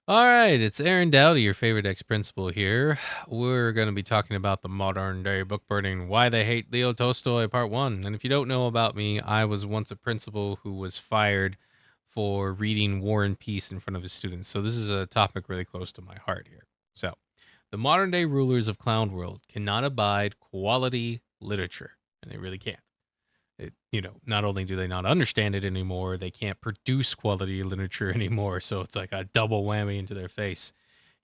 All right, it's Aaron Dowdy, your favorite ex-principal here. We're going to be talking about the modern day book burning, why they hate Leo Tolstoy, part one. And if you don't know about me, I was once a principal who was fired for reading War and Peace in front of his students. So this is a topic really close to my heart here. So, the modern day rulers of Clown World cannot abide quality literature, and they really can't. Not only do they not understand it anymore, they can't produce quality literature anymore. So it's like a double whammy into their face.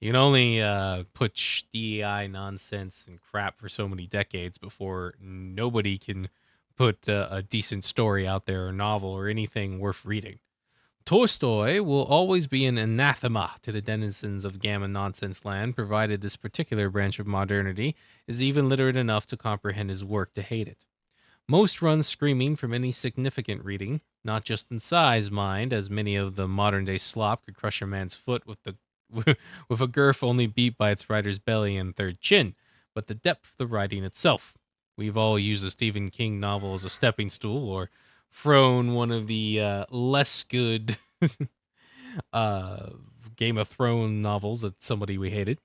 You can only put DEI nonsense and crap for so many decades before nobody can put a decent story out there, or novel, or anything worth reading. Tolstoy will always be an anathema to the denizens of Gamma Nonsense Land, provided this particular branch of modernity is even literate enough to comprehend his work to hate it. Most run screaming from any significant reading, not just in size, mind, as many of the modern day slop could crush a man's foot with the with a girth only beat by its writer's belly and third chin, but the depth of the writing itself. We've all used a Stephen King novel as a stepping stool, or thrown one of the less good uh, Game of Thrones novels at somebody we hated.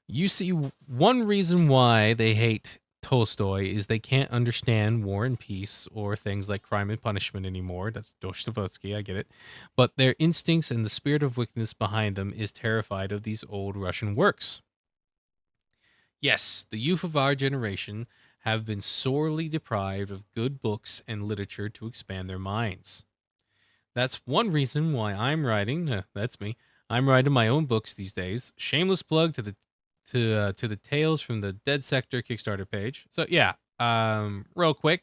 You see, one reason why they hate Tolstoy is they can't understand War and Peace or things like Crime and Punishment anymore. That's Dostoevsky, I get it. But their instincts and the spirit of wickedness behind them is terrified of these old Russian works. Yes, the youth of our generation have been sorely deprived of good books and literature to expand their minds. That's one reason why I'm writing. That's me. I'm writing my own books these days. Shameless plug to the Tales from the Dead Sector Kickstarter page. So yeah, real quick,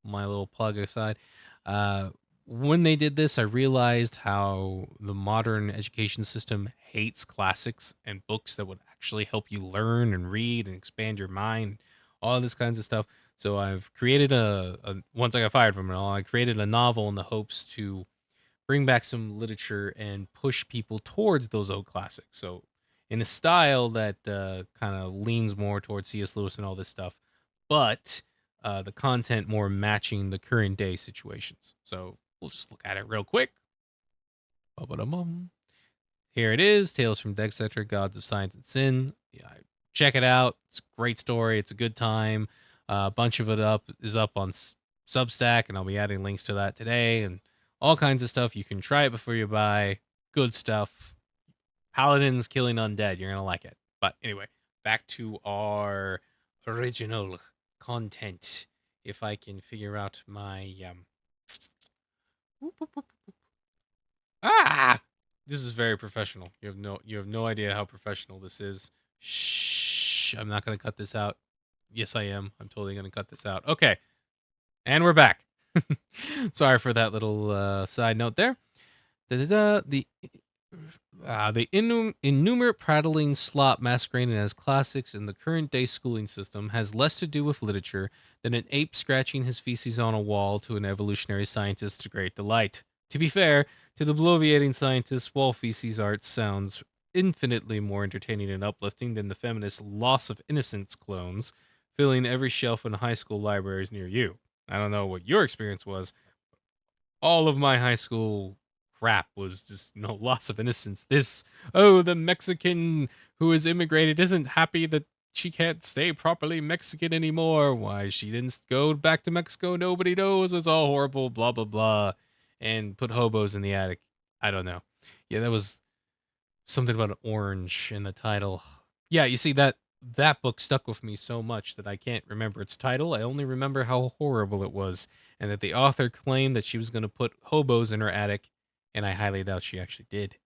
my little plug aside. Uh, when they did this, I realized how the modern education system hates classics and books that would actually help you learn and read and expand your mind, all this kinds of stuff. So I've created once I got fired from it all, I created a novel in the hopes to bring back some literature and push people towards those old classics. So, in a style that kind of leans more towards C.S. Lewis and all this stuff, but the content more matching the current day situations. So, we'll just look at it real quick. Ba-ba-da-bum. Here it is, Tales from Dexter, Gods of Science and Sin. Yeah, check it out. It's a great story. It's a good time. A bunch of it is up on Substack, and I'll be adding links to that today, and all kinds of stuff. You can try it before you buy. Good stuff. Paladins killing undead. You're gonna like it. But anyway, back to our original content. If I can figure out my whoop, whoop, whoop. Ah, this is very professional. You have no idea how professional this is. Shh, I'm not gonna cut this out. Yes, I am. I'm totally gonna cut this out. Okay, and we're back. Sorry for that little side note there. Da-da-da, the innumerate prattling slop masquerading as classics in the current day schooling system has less to do with literature than an ape scratching his feces on a wall to an evolutionary scientist's great delight. To be fair, to the bloviating scientist, wall feces art sounds infinitely more entertaining and uplifting than the feminist loss of innocence clones filling every shelf in high school libraries near you. I don't know what your experience was. All of my high school crap was just loss of innocence. The Mexican who has immigrated isn't happy that she can't stay properly Mexican anymore. Why she didn't go back to Mexico, nobody knows. It's all horrible, blah blah blah. And put hobos in the attic. I don't know. Yeah, that was something about an orange in the title. Yeah, you see that book stuck with me so much that I can't remember its title. I only remember how horrible it was, and that the author claimed that she was going to put hobos in her attic, and I highly doubt she actually did.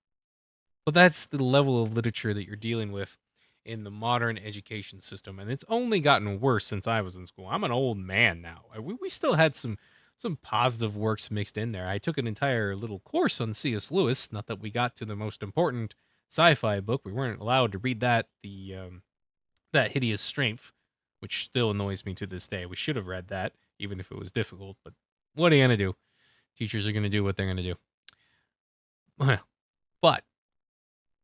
But that's the level of literature that you're dealing with in the modern education system, and it's only gotten worse since I was in school. I'm an old man now. We still had some positive works mixed in there. I took an entire little course on C.S. Lewis. Not that we got to the most important sci-fi book. We weren't allowed to read that. That hideous strength, which still annoys me to this day. We should have read that, even if it was difficult. But what are you gonna do? Teachers are gonna do what they're gonna do. But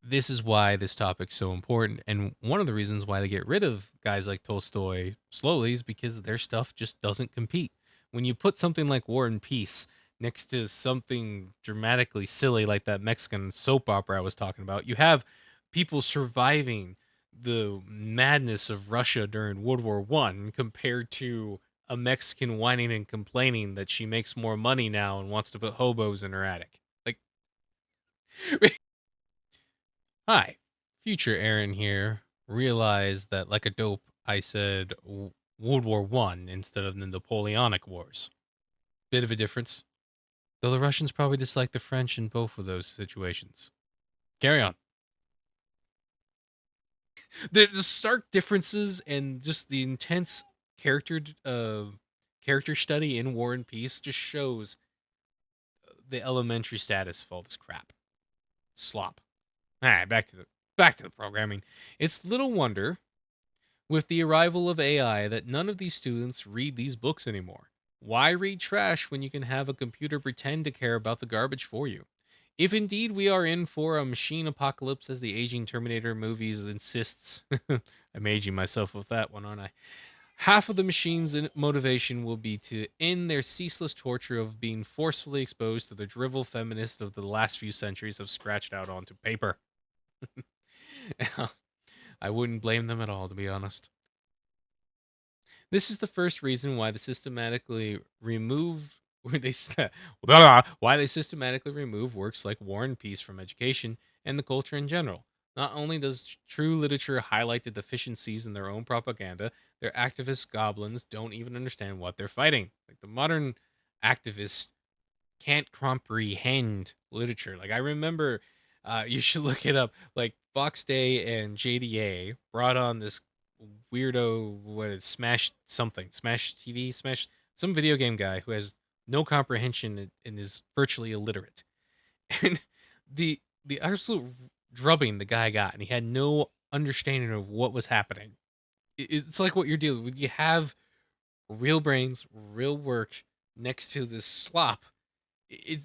this is why this topic's so important. And one of the reasons why they get rid of guys like Tolstoy slowly is because their stuff just doesn't compete. When you put something like War and Peace next to something dramatically silly like that Mexican soap opera I was talking about. You have people surviving the madness of Russia during World War One compared to a Mexican whining and complaining that she makes more money now and wants to put hobos in her attic. Like, hi, future Aaron here. Realized that like a dope, I said World War One instead of the Napoleonic Wars. Bit of a difference. Though the Russians probably dislike the French in both of those situations. Carry on. The stark differences and just the intense character character study in War and Peace just shows the elementary status of all this crap. Slop. All right, back to the programming. It's little wonder with the arrival of AI that none of these students read these books anymore. Why read trash when you can have a computer pretend to care about the garbage for you? If indeed we are in for a machine apocalypse as the aging Terminator movies insists, I'm aging myself with that one, aren't I? Half of the machine's motivation will be to end their ceaseless torture of being forcefully exposed to the drivel feminists of the last few centuries have scratched out onto paper. I wouldn't blame them at all, to be honest. This is the first reason why why they systematically remove works like War and Peace from education and the culture in general. Not only does true literature highlight the deficiencies in their own propaganda, their activist goblins don't even understand what they're fighting. Like the modern activists can't comprehend literature. Like I remember, you should look it up. Like Fox Day and JDA brought on this weirdo, what is Smash something, Smash TV, Smash some video game guy who has no comprehension and is virtually illiterate, and the absolute drubbing the guy got, and he had no understanding of what was happening. It's like what you're dealing with. You have real brains, real work next to this slop.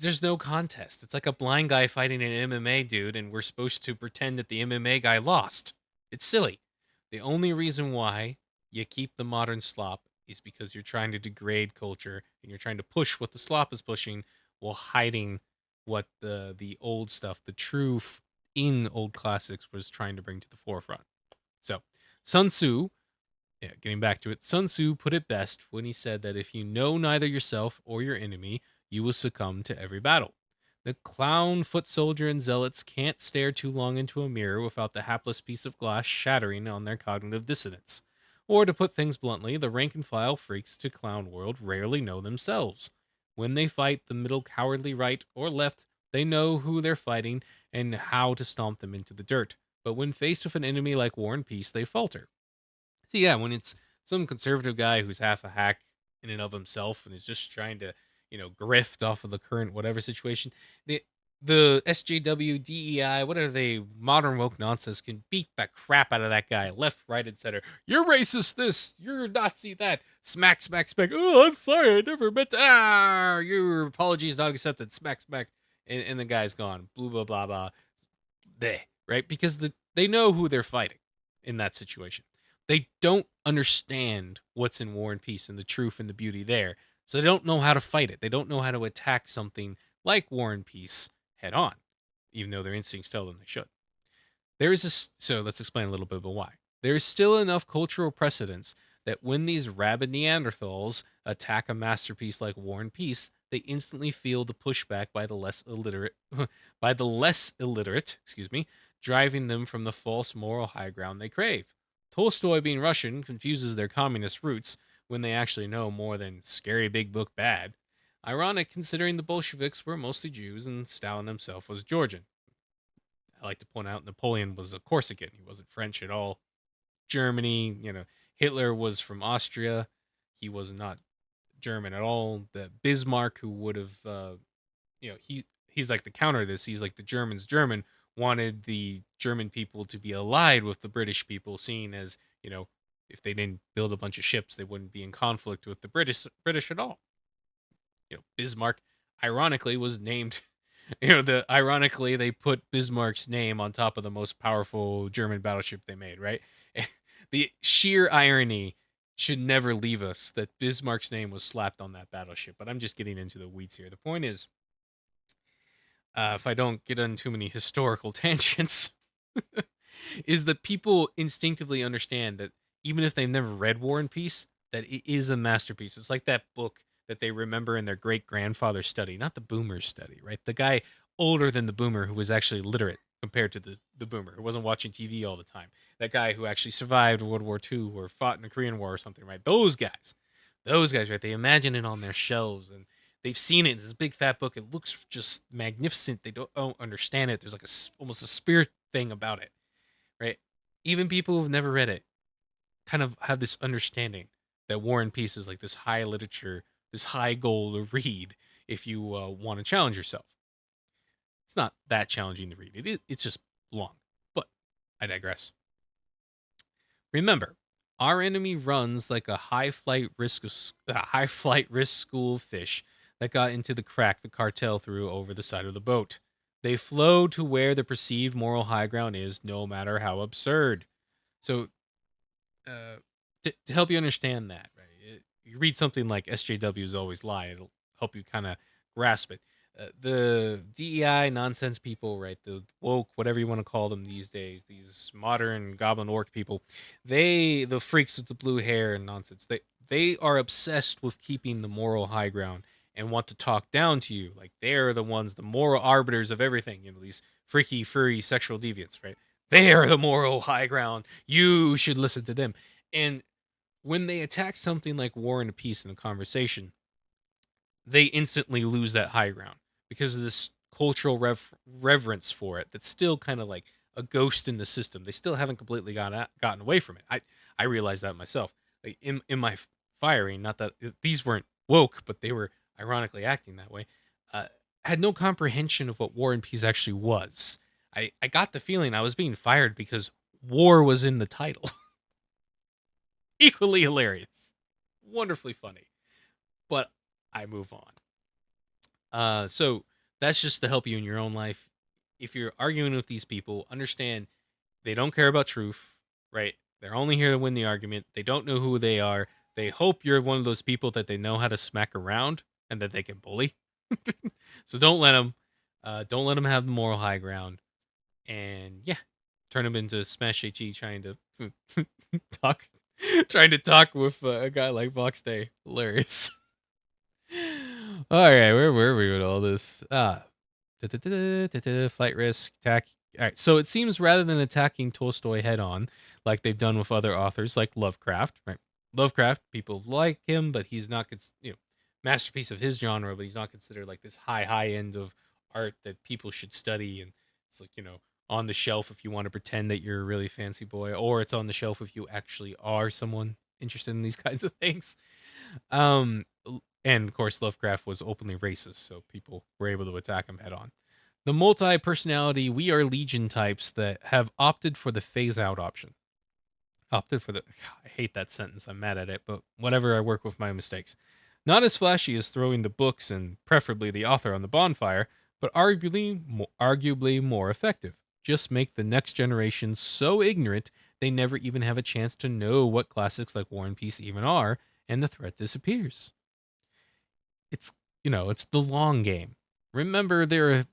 There's no contest. It's like a blind guy fighting an MMA dude, and we're supposed to pretend that the MMA guy lost. It's silly. The only reason why you keep the modern slop is because you're trying to degrade culture and you're trying to push what the slop is pushing while hiding what the old stuff, the truth in old classics was trying to bring to the forefront. So, Sun Tzu, yeah, getting back to it, Sun Tzu put it best when he said that if you know neither yourself or your enemy, you will succumb to every battle. The clown, foot soldier, and zealots can't stare too long into a mirror without the hapless piece of glass shattering on their cognitive dissonance. Or, to put things bluntly, the rank and file freaks to clown world rarely know themselves. When they fight the middle cowardly right or left, they know who they're fighting and how to stomp them into the dirt. But when faced with an enemy like War and Peace, they falter. So yeah, when it's some conservative guy who's half a hack in and of himself and is just trying to, grift off of the current whatever situation, the SJW, DEI, whatever they modern woke nonsense can beat the crap out of that guy left, right, and center. You're racist. This. You're Nazi. That. Smack, smack, smack. Oh, I'm sorry. I never meant to. Your apology is not accepted. Smack, smack, and the guy's gone. Blah blah blah blah. They right because they know who they're fighting in that situation. They don't understand what's in War and Peace and the truth and the beauty there. So they don't know how to fight it. They don't know how to attack something like War and Peace head on, even though their instincts tell them they should. So let's explain a little bit about why. There is still enough cultural precedence that when these rabid Neanderthals attack a masterpiece like War and Peace, they instantly feel the pushback by the less illiterate excuse me, driving them from the false moral high ground they crave. Tolstoy being Russian confuses their communist roots when they actually know more than scary big book bad. Ironic considering the Bolsheviks were mostly Jews and Stalin himself was Georgian. I like to point out Napoleon was a Corsican. He wasn't French at all. Germany, Hitler was from Austria. He was not German at all. The Bismarck, who would have, he's like the counter to this. He's like the Germans. German wanted the German people to be allied with the British people, seeing as if they didn't build a bunch of ships, they wouldn't be in conflict with the British at all. Bismarck, ironically, was named. Ironically they put Bismarck's name on top of the most powerful German battleship they made, right? The sheer irony should never leave us that Bismarck's name was slapped on that battleship. But I'm just getting into the weeds here. The point is, if I don't get on too many historical tangents, is that people instinctively understand that even if they've never read War and Peace, that it is a masterpiece. It's like that book that they remember in their great grandfather's study, not the boomer's study, right? The guy older than the boomer who was actually literate compared to the boomer who wasn't watching TV all the time. That guy who actually survived World War II or fought in the Korean War or something, right? Those guys, right? They imagine it on their shelves and they've seen it. It's this big fat book. It looks just magnificent. They don't understand it. There's like almost a spirit thing about it, right? Even people who've never read it kind of have this understanding that War and Peace is like this high literature, this high goal to read if you want to challenge yourself. It's not that challenging to read. It's just long. But I digress. Remember, our enemy runs like a high flight risk school of fish that got into the crack the cartel threw over the side of the boat. They flow to where the perceived moral high ground is, no matter how absurd. So, to help you understand that, right? You read something like SJWs always lie. It'll help you kind of grasp it. The DEI nonsense people, right? The woke, whatever you want to call them these days, these modern goblin orc people, the freaks with the blue hair and nonsense, they are obsessed with keeping the moral high ground and want to talk down to you. Like they're the ones, the moral arbiters of everything. These freaky, furry, sexual deviants, right? They are the moral high ground. You should listen to them. And when they attack something like War and Peace in a conversation, they instantly lose that high ground because of this cultural reverence for it that's still kind of like a ghost in the system. They still haven't completely gotten away from it. I realized that myself. Like in my firing, not that these weren't woke, but they were ironically acting that way. I had no comprehension of what War and Peace actually was. I got the feeling I was being fired because war was in the title. Equally hilarious, wonderfully funny, but I move on. So that's just to help you in your own life. If you're arguing with these people, understand they don't care about truth, right? They're only here to win the argument. They don't know who they are. They hope you're one of those people that they know how to smack around and that they can bully. So don't let them. Don't let them have the moral high ground. And yeah, turn them into Smash HE trying to talk, trying to talk with a guy like Vox Day. Hilarious. All right, where were we with all this? Flight risk, attack. All right, so it seems rather than attacking Tolstoy head on, like they've done with other authors like Lovecraft, right? Lovecraft, people like him, but he's not, masterpiece of his genre, but he's not considered like this high end of art that people should study. And it's like, on the shelf if you want to pretend that you're a really fancy boy, or it's on the shelf if you actually are someone interested in these kinds of things. Um, and of course, Lovecraft was openly racist, so people were able to attack him head on. The multi personality, we are Legion types that have opted for the phase out option. Opted for the. I hate that sentence. I'm mad at it, but whatever, I work with my mistakes. Not as flashy as throwing the books and preferably the author on the bonfire, but arguably more effective. Just make the next generation so ignorant they never even have a chance to know what classics like War and Peace even are, and the threat disappears. It's it's the long game. Remember, they're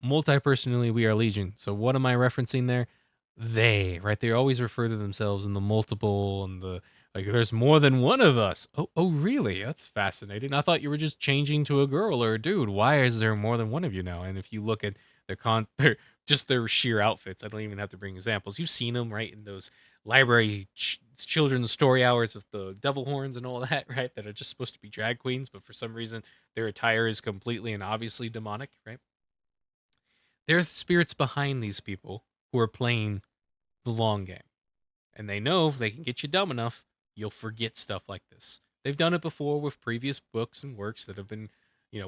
multi-personally we are Legion. So what am I referencing there? They, right? They always refer to themselves in the multiple and the like. There's more than one of us. Oh, really? That's fascinating. I thought you were just changing to a girl or a dude. Why is there more than one of you now? And if you look at their just their sheer outfits, I don't even have to bring examples. You've seen them, right, in those library children's story hours with the devil horns and all that, right? That are just supposed to be drag queens, but for some reason their attire is completely and obviously demonic, right? There are spirits behind these people who are playing the long game. And they know if they can get you dumb enough, you'll forget stuff like this. They've done it before with previous books and works that have been,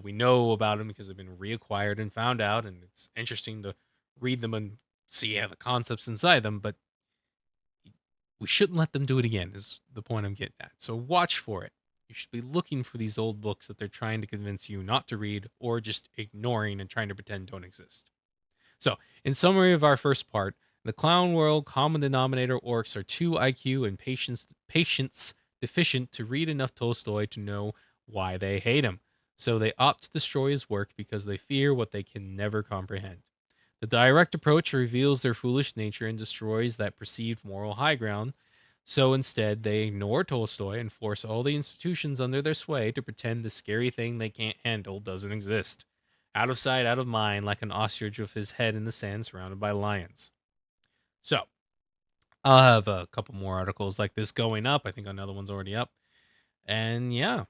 we know about them because they've been reacquired and found out. And it's interesting to read them and see the concepts inside them. But we shouldn't let them do it again, is the point I'm getting at. So watch for it. You should be looking for these old books that they're trying to convince you not to read or just ignoring and trying to pretend don't exist. So, in summary of our first part, the clown world common denominator orcs are 2 IQ and patience deficient to read enough Tolstoy to know why they hate him. So they opt to destroy his work because they fear what they can never comprehend. The direct approach reveals their foolish nature and destroys that perceived moral high ground. So instead, they ignore Tolstoy and force all the institutions under their sway to pretend the scary thing they can't handle doesn't exist. Out of sight, out of mind, like an ostrich with his head in the sand surrounded by lions. So, I'll have a couple more articles like this going up. I think another one's already up. And yeah,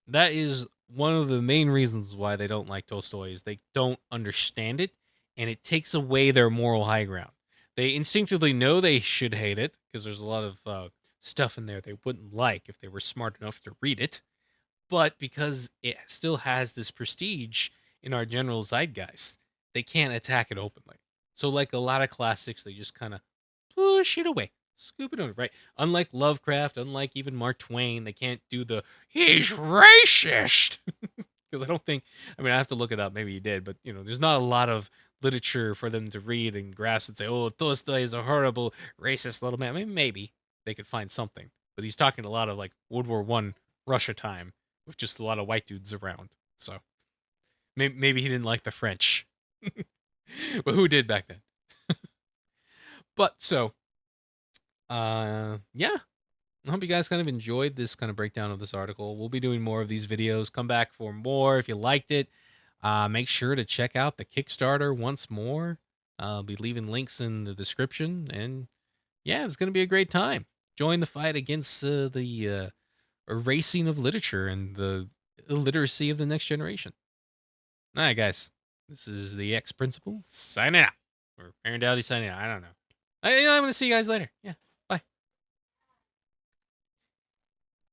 that is one of the main reasons why they don't like Tolstoy is they don't understand it, and it takes away their moral high ground. They instinctively know they should hate it because there's a lot of stuff in there they wouldn't like if they were smart enough to read it. But because it still has this prestige in our general zeitgeist, they can't attack it openly. So, like a lot of classics, they just kind of push it away, scoop it over, right? Unlike Lovecraft, unlike even Mark Twain, they can't do the he's racist because I don't think. I mean, I have to look it up. Maybe he did, but there's not a lot of literature for them to read and grasp and say, "Oh, Tolstoy is a horrible racist little man." Maybe they could find something, but he's talking a lot of like World War One Russia time with just a lot of white dudes around. So maybe he didn't like the French, but who did back then? But so yeah, I hope you guys kind of enjoyed this kind of breakdown of this article. We'll be doing more of these videos. Come back for more if you liked it. Make sure to check out the Kickstarter once more. I'll be leaving links in the description, and yeah, it's going to be a great time. Join the fight against the erasing of literature and the illiteracy of the next generation. All right, guys, this is the X Principal signing out, or Aaron Dowdy signing out. I don't know. I'm going to see you guys later. Yeah.